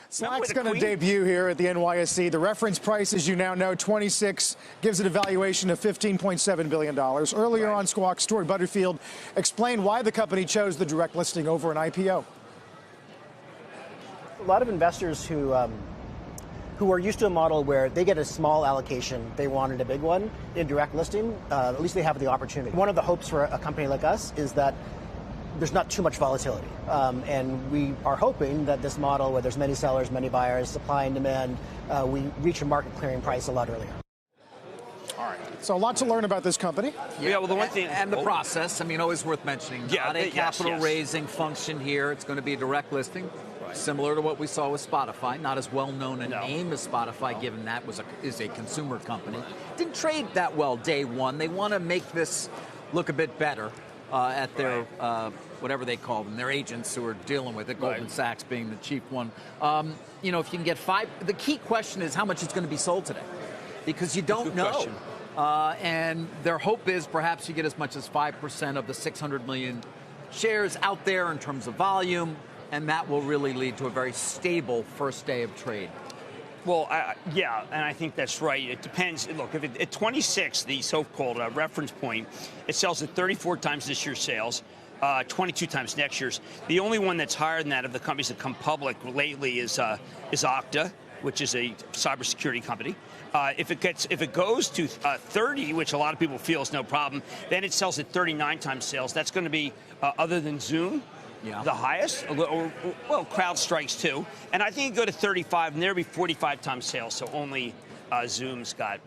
Slack's going to debut here at the NYSE. The reference price, as you now know, 26, gives it a valuation of $15.7 billion. Earlier on Squawk, Story Butterfield explained why the company chose the direct listing over an IPO. A lot of investors who are used to a model where they get a small allocation, they wanted a big one in direct listing, at least they have the opportunity. One of the hopes for a company like us is that there's not too much volatility. And we are hoping that this model, where there's many sellers, many buyers, supply and demand, we reach a market clearing price a lot earlier. All right. So a lot to learn about this company. Yeah, well, the one thing... And the process, I mean, always worth mentioning. Yeah, not a capital raising function here. It's going to be a direct listing. Similar to what we saw with Spotify, not as well known a name as Spotify, given that is a consumer company. Didn't trade that well day one. They want to make this look a bit better at their whatever they call them, their agents who are dealing with it. Goldman Sachs being the chief one. You know, if you can get five, the key question is how much it's going to be sold today, because you don't know. And their hope is perhaps you get as much as 5% of the 600 million shares out there in terms of volume. And that will really lead to a very stable first day of trade. Well, yeah, and I think that's right. It depends. Look, if at 26, the so-called reference point, it sells at 34 times this year's sales, 22 times next year's. The only one that's higher than that of the companies that come public lately is Okta, which is a cybersecurity company. If it goes to 30, which a lot of people feel is no problem, then it sells at 39 times sales. That's going to be, other than Zoom, the highest, or CrowdStrike's too. And I think you go to 35, and there'll be 45 times sales, so only Zoom's got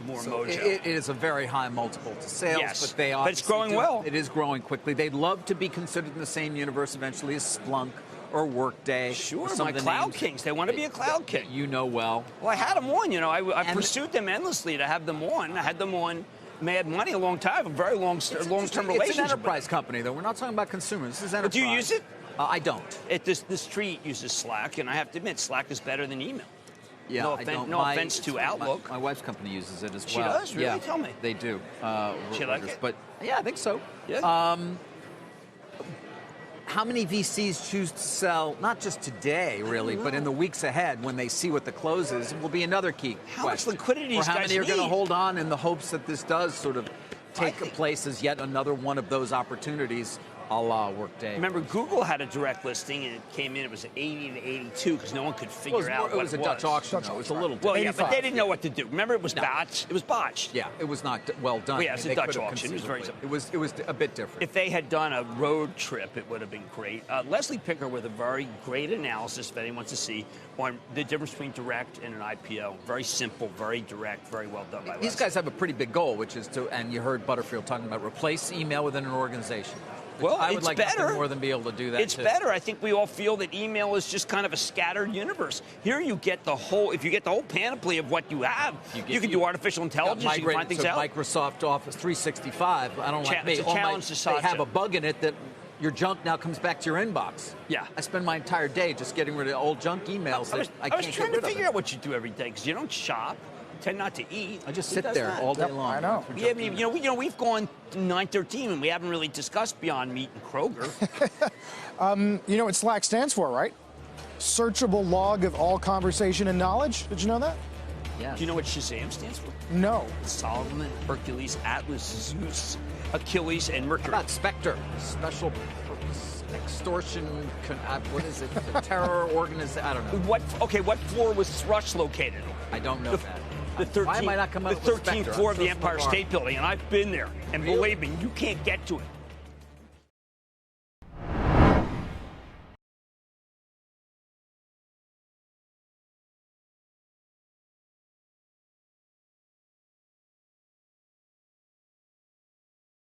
more mojo. It is a very high multiple to sales, but it's growing well. It is growing quickly. They'd love to be considered in the same universe eventually as Splunk or Workday. Sure, my cloud kings. They want to be a cloud king. You know well. Well, I had them on, you know. I pursued them endlessly to have them on. I had them on. Mad Money a long time, a very long-term relationship. It's an enterprise company, though. We're not talking about consumers. This is enterprise. But do you use it? I don't. The street uses Slack, and I have to admit, Slack is better than email. Yeah, no offense to Outlook. My wife's company uses it as well. She does? Really? Yeah, Tell me. They do. She like it? But yeah, I think so. Yeah. How many VCs choose to sell, not just today, really, but in the weeks ahead when they see what the close is, will be another key question. How much liquidity or how many are going to need? hold on in the hopes that this does sort of take place as yet another one of those opportunities a la Workday. Remember, Google had a direct listing, and it came in, it was 80 to 82, because no one could figure out what it was. It was a Dutch auction, though. It was a little Well, yeah, but they didn't know what to do. Remember, it was botched. It was botched. Yeah, it was not well done. Well, yeah, it's a Dutch auction. It was very simple. It was a bit different. If they had done a road trip, it would have been great. Leslie Picker with a very great analysis, if anyone wants to see, on the difference between direct and an IPO. Very simple, very direct, very well done by Leslie. These guys have a pretty big goal, which is to, and you heard Butterfield talking about, replace email within an organization. Well, I would it's like better. more than be able to do that. It's better. I think we all feel that email is just kind of a scattered universe. Here you get the whole, if you get the whole panoply of what you have, you can do artificial intelligence, you can find things out. Microsoft Office 365, I don't like me. It's a challenge to Satya. They have a bug in it that your junk now comes back to your inbox. Yeah. I spend my entire day just getting rid of old junk emails. I was trying to figure out what you do every day, because you don't shop. Tend not to eat. I just sit there all day long. I know. Yeah, we've gone to 913 and we haven't really discussed Beyond Meat and Kroger. You know what Slack stands for, right? Searchable log of all conversation and knowledge. Did you know that? Yeah. Do you know what Shazam stands for? No. Solomon, Hercules, Atlas, Zeus, Achilles, and Mercury. How about Spectre? Special purpose extortion. What is it? Terror organization. I don't know. What floor was Thrush located on? I don't know that. The 13th, Why am I not coming up with 13th floor of the Empire State Building, and I've been there. And believe me, you can't get to it.